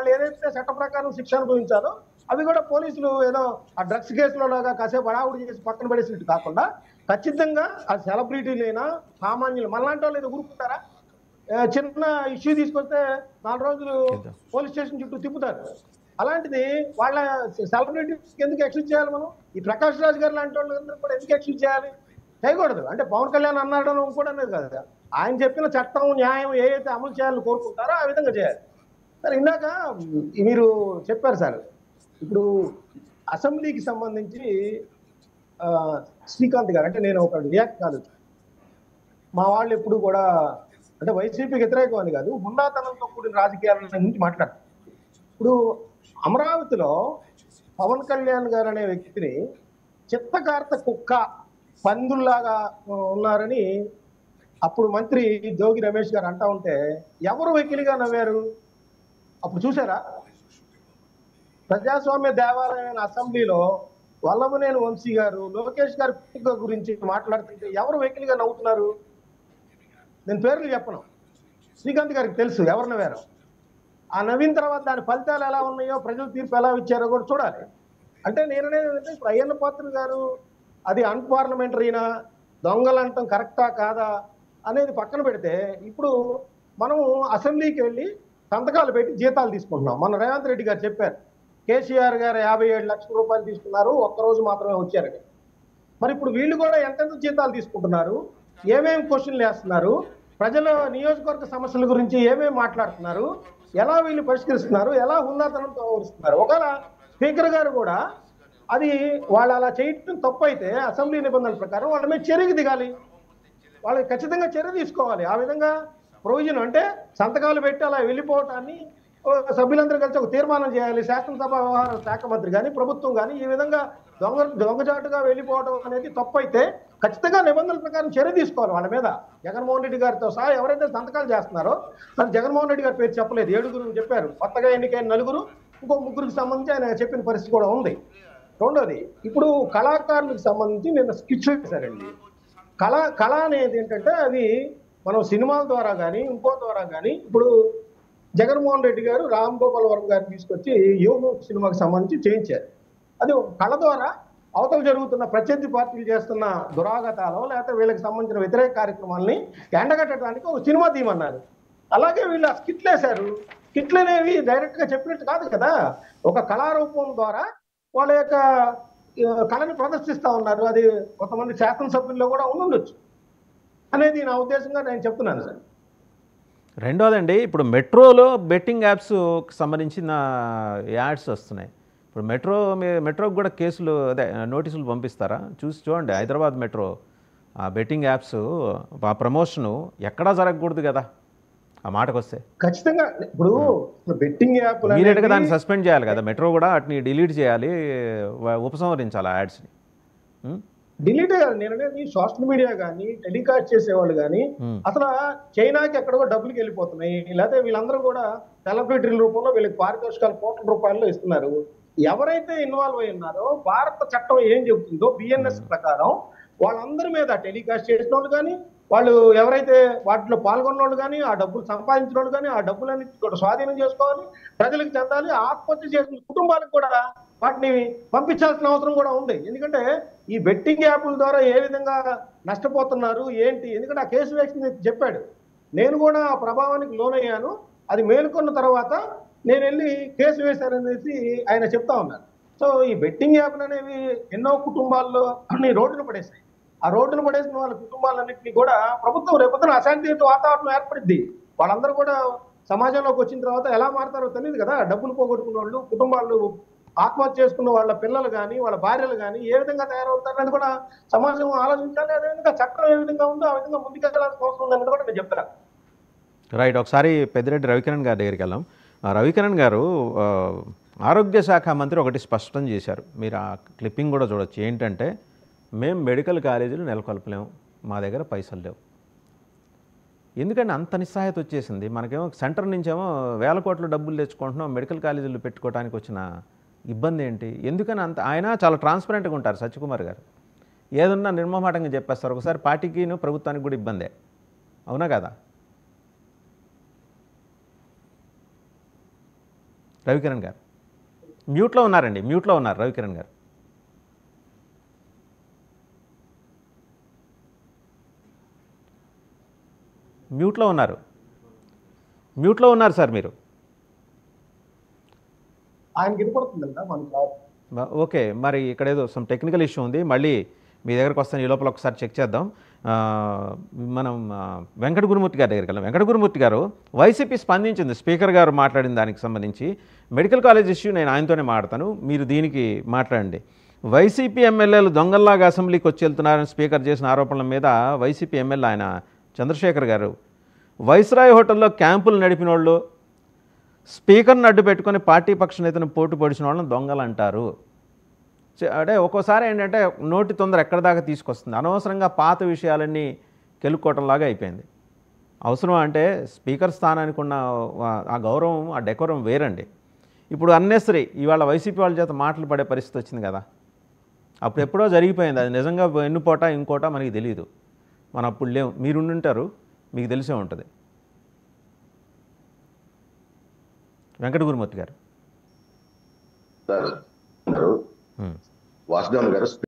వాళ్ళు ఏదైతే చట్ట ప్రకారం శిక్ష అనుభవించారో అవి కూడా పోలీసులు ఏదో ఆ డ్రగ్స్ కేసులోగా కాసేపు హడావుడి చేసి పక్కన పడేసినట్టు కాకుండా ఖచ్చితంగా ఆ సెలబ్రిటీలైనా సామాన్యులు మనలాంటి వాళ్ళు ఏదో ఊరుకుంటారా? చిన్న ఇష్యూ తీసుకొస్తే 4 రోజులు పోలీస్ స్టేషన్ చుట్టూ తిప్పుతారు. అలాంటిది వాళ్ళ సెలబ్రిటీస్కి ఎందుకు ఎక్స్క్యూజ్ చేయాలి మనం? ఈ ప్రకాష్ రాజ్ గారు లాంటి వాళ్ళందరూ కూడా ఎందుకు ఎక్స్క్యూజ్ చేయాలి? చేయకూడదు. అంటే పవన్ కళ్యాణ్ అన్నాడు కూడా అనేది కదా, ఆయన చెప్పిన చట్టం న్యాయం ఏదైతే అమలు చేయాలని కోరుకుంటారో ఆ విధంగా చేయాలి. సార్ ఇందాక మీరు చెప్పారు సార్, ఇప్పుడు అసెంబ్లీకి సంబంధించి శ్రీకాంత్ గారు, అంటే నేను ఒక రియాక్ట్ కాదు, మా వాళ్ళు ఎప్పుడు కూడా అంటే వైసీపీకి వ్యతిరేకం అని కాదు, హుందాతనంతో కూడిన రాజకీయాల గురించి మాట్లాడతారు. ఇప్పుడు అమరావతిలో పవన్ కళ్యాణ్ గారు అనే వ్యక్తిని చిత్తకార్త కుక్క పందుల్లాగా ఉన్నారని అప్పుడు మంత్రి జోగి రమేష్ గారు అంటా ఉంటే ఎవరు వెకిలిగా నవ్వారు? అప్పుడు చూసారా? ప్రజాస్వామ్య దేవాలయమైన అసెంబ్లీలో వల్లభనేని వంశీ గారు లోకేష్ గారి పుట్టుక గురించి మాట్లాడుతుంటే ఎవరు వెకిలిగా నవ్వుతున్నారు? నేను పేర్లు చెప్పను, శ్రీకాంత్ గారికి తెలుసు ఎవరు నవ్వారో. ఆ నవ్విన తర్వాత దాని ఫలితాలు ఎలా ఉన్నాయో, ప్రజలు తీర్పు ఎలా ఇచ్చారో కూడా చూడాలి. అంటే నేననేది ఏంటంటే, ఇప్పుడు అయ్యన్న పాత్ర గారు అది అన్పార్లమెంటరీనా, దొంగలంటం కరెక్టా కాదా అనేది పక్కన పెడితే, ఇప్పుడు మనము అసెంబ్లీకి వెళ్ళి సంతకాలు పెట్టి జీతాలు తీసుకుంటున్నాం. మన రేవంత్ రెడ్డి గారు చెప్పారు, కేసీఆర్ గారు 57 లక్షల రూపాయలు తీసుకున్నారు, ఒక్కరోజు మాత్రమే వచ్చారని. మరి ఇప్పుడు వీళ్ళు కూడా ఎంతెంత జీతాలు తీసుకుంటున్నారు, ఏమేమి క్వశ్చన్లు వేస్తున్నారు, ప్రజల నియోజకవర్గ సమస్యల గురించి ఏమేమి మాట్లాడుతున్నారు, ఎలా వీళ్ళు పరిష్కరిస్తున్నారు, ఎలా హుందాతనంతో వ్యవహరిస్తున్నారు. ఒకవేళ స్పీకర్ గారు కూడా అది వాళ్ళు అలా చేయటం తప్పు అయితే అసెంబ్లీ నిబంధనల ప్రకారం వాళ్ళ మీద చర్యకి దిగాలి, వాళ్ళకి ఖచ్చితంగా చర్య తీసుకోవాలి. ఆ విధంగా ప్రొవిజన్ అంటే సంతకాలు పెట్టి అలా వెళ్ళిపోవటాన్ని సభ్యులందరూ కలిసి ఒక తీర్మానం చేయాలి. శాసనసభ వ్యవహార శాఖ మంత్రి కానీ ప్రభుత్వం కానీ ఈ విధంగా దొంగచాటుగా వెళ్ళిపోవడం అనేది తప్పు అయితే ఖచ్చితంగా నిబంధనల ప్రకారం చర్య తీసుకోవాలి వాళ్ళ మీద. జగన్మోహన్ రెడ్డి గారితో సహా ఎవరైతే సంతకాలు చేస్తున్నారో, మరి జగన్మోహన్ రెడ్డి గారి పేరు చెప్పలేదు, 7 చెప్పారు, కొత్తగా ఎన్నికైన 4, ఇంకో 3కి సంబంధించి ఆయన చెప్పిన పరిస్థితి కూడా ఉంది. రెండోది, ఇప్పుడు కళాకారులకు సంబంధించి నిన్న స్కిచ్ చేశారండి. కళ అనేది ఏంటంటే అది మనం సినిమాల ద్వారా కానీ ఇంకో ద్వారా కానీ, ఇప్పుడు జగన్మోహన్ రెడ్డి గారు రామ్ గోపాల్ వర్మ గారిని తీసుకొచ్చి యోగ సినిమాకి సంబంధించి చేయించారు. అది ఒక కళ ద్వారా అవతల జరుగుతున్న ప్రత్యర్థి పార్టీలు చేస్తున్న దురాగతాలు లేకపోతే వీళ్ళకి సంబంధించిన వ్యతిరేక కార్యక్రమాలని ఎండగట్టడానికి ఒక సినిమా తీయమన్నారు. అలాగే వీళ్ళు ఆ స్కిట్లు వేశారు. స్కిట్లు అనేవి డైరెక్ట్ గా చెప్పినట్టు కాదు కదా, ఒక కళారూపం ద్వారా వాళ్ళ యొక్క కళని ప్రదర్శిస్తా ఉన్నారు. అది కొంతమంది శాసనసభ్యుల్లో కూడా ఉండొచ్చు అనేది నా ఉద్దేశంగా నేను చెప్తున్నాను సార్. రెండోదండి, ఇప్పుడు మెట్రోలో బెట్టింగ్ యాప్స్ సంబంధించిన యాడ్స్ వస్తున్నాయి. ఇప్పుడు మెట్రోకి కూడా కేసులు అదే నోటీసులు పంపిస్తారా? చూడండి, హైదరాబాద్ మెట్రో ఆ బెట్టింగ్ యాప్స్ ఆ ప్రమోషను ఎక్కడా జరగకూడదు కదా ఆ మాటకు వస్తే. ఖచ్చితంగా ఇప్పుడు బెట్టింగ్ యాప్ ఇమీడియట్గా దాన్ని సస్పెండ్ చేయాలి కదా, మెట్రో కూడా వాటిని డిలీట్ చేయాలి, ఉపసంహరించాలి ఆ యాడ్స్ని. డిలీట్ కాదు నేను అనేది, సోషల్ మీడియా కానీ టెలికాస్ట్ చేసేవాళ్ళు కానీ అసలు చైనాకి ఎక్కడో డబ్బులకి వెళ్ళిపోతున్నాయి, లేకపోతే వీళ్ళందరూ కూడా సెలబ్రిటీల రూపంలో వీళ్ళకి పారితోషికాలు కోట్ల రూపాయల్లో ఇస్తున్నారు. ఎవరైతే ఇన్వాల్వ్ అయి ఉన్నారో భారత చట్టం ఏం చెబుతుందో బిఎన్ఎస్ ప్రకారం వాళ్ళందరి మీద టెలికాస్ట్ చేసిన వాళ్ళు కానీ, వాళ్ళు ఎవరైతే వాటిలో పాల్గొన్న వాళ్ళు కానీ, ఆ డబ్బులు సంపాదించిన వాళ్ళు కానీ, ఆ డబ్బులన్నీ కూడా స్వాధీనం చేసుకోవాలి, ప్రజలకు చెందాలి. ఆత్మహత్య చేసిన కుటుంబాలకు కూడా వాటిని పంపించాల్సిన అవసరం కూడా ఉంది. ఎందుకంటే ఈ బెట్టింగ్ యాప్ల ద్వారా ఏ విధంగా నష్టపోతున్నారు ఏంటి, ఎందుకంటే ఆ కేసు వేసింది చెప్పాడు, నేను కూడా ఆ ప్రభావానికి లోనయ్యాను, అది మేలుకొన్న తర్వాత నేను వెళ్ళి కేసు వేశాననేసి ఆయన చెప్తా ఉన్నారు. సో ఈ బెట్టింగ్ యాప్లు అనేవి ఎన్నో కుటుంబాల్లో అన్ని రోడ్డును పడేసాయి. ఆ రోడ్డును పడేసిన వాళ్ళ కుటుంబాలన్నింటినీ కూడా ప్రభుత్వం రేపొద్దున అశాంతియుత వాతావరణం ఏర్పడింది. వాళ్ళందరూ కూడా సమాజంలోకి వచ్చిన తర్వాత ఎలా మారుతారో తెలియదు కదా. డబ్బులు పోగొట్టుకున్న వాళ్ళు, కుటుంబాలు ఆత్మహత్య చేసుకున్న వాళ్ళ పిల్లలు కానీ వాళ్ళ భార్యలు కానీ ఏ విధంగా తయారవుతారనేది కూడా సమాజం ఆలోచించాలి. అదేవిధంగా చట్టం ఏ విధంగా ఉందో ఆ విధంగా ముందుకెళ్లాల్సిన అవసరం ఉందనేది కూడా నేను చెప్తాను. రైట్, ఒకసారి పెద్దిరెడ్డి రవికిరణ్ గారి దగ్గరికి వెళ్దాం. రవికిరణ్ గారు ఆరోగ్య శాఖ మంత్రి ఒకటి స్పష్టం చేశారు, మీరు ఆ క్లిప్పింగ్ కూడా చూడొచ్చు. ఏంటంటే, మేము మెడికల్ కాలేజీలు నెలకొల్పలేము, మా దగ్గర పైసలు లేవు. ఎందుకంటే అంత నిస్సహాయత వచ్చేసింది మనకేమో. సెంటర్ నుంచేమో వేల కోట్ల డబ్బులు తెచ్చుకుంటున్నాం, మెడికల్ కాలేజీలు పెట్టుకోవడానికి వచ్చిన ఇబ్బంది ఏంటి? ఎందుకని అంత ఆయన చాలా ట్రాన్స్పరెంట్గా ఉంటారు సత్యకుమార్ గారు, ఏదన్నా నిర్మమాటంగా చెప్పేస్తారు. ఒకసారి పార్టీకిను ప్రభుత్వానికి కూడా ఇబ్బందే, అవునా కదా? రవికిరణ్ గారు మ్యూట్లో ఉన్నారండి, మ్యూట్లో ఉన్నారు రవికిరణ్ గారు. మ్యూట్లో ఉన్నారు, మ్యూట్లో ఉన్నారు సార్ మీరు. ఆయన వినపడుతుందంట మనకు రాదు. ఓకే, మరి ఇక్కడ ఏదో సమ్ టెక్నికల్ ఇష్యూ ఉంది, మళ్ళీ మీ దగ్గరకు వస్తాను. ఈ లోపల ఒకసారి చెక్ చేద్దాం. మనం వెంకట గురుమూర్తి గారి దగ్గరికి వెళ్ళాం. వెంకట గురుమూర్తి గారు, వైసీపీ స్పందించింది స్పీకర్ గారు మాట్లాడిన దానికి సంబంధించి. మెడికల్ కాలేజ్ ఇష్యూ నేను ఆయనతోనే మాట్లాడతాను, మీరు దీనికి మాట్లాడండి. వైసీపీ ఎమ్మెల్యేలు దొంగల్లాగా అసెంబ్లీకి వచ్చి వెళ్తున్నారని స్పీకర్ చేసిన ఆరోపణల మీద వైసీపీ ఎమ్మెల్యే ఆయన చంద్రశేఖర్ గారు, వైస్రాయ్ హోటల్లో క్యాంపులు నడిపిన వాళ్ళు, స్పీకర్ను అడ్డు పెట్టుకొని పార్టీ పక్ష నేతను పోటు పొడిచిన వాళ్ళని దొంగలు అంటారు. అంటే ఒక్కోసారి ఏంటంటే నోటి తొందర ఎక్కడి దాకా తీసుకొస్తుంది, అనవసరంగా పాత విషయాలన్నీ కెలుక్కోవటంలాగా అయిపోయింది. అవసరం అంటే స్పీకర్ స్థానానికి ఉన్న ఆ గౌరవం, ఆ డెకోరం వేరండి. ఇప్పుడు అన్నెసరీ ఇవాళ వైసీపీ వాళ్ళ చేత మాటలు పడే పరిస్థితి వచ్చింది కదా. అప్పుడు ఎప్పుడో జరిగిపోయింది, అది నిజంగా ఎన్నుపోట ఇంకోట మనకి తెలియదు. మనం అప్పుడు లేవు, మీరుండుంటారు, మీకు తెలిసే ఉంటుంది. వెంకట గురుమూర్తి గారు. వాసుదేవన్ గారు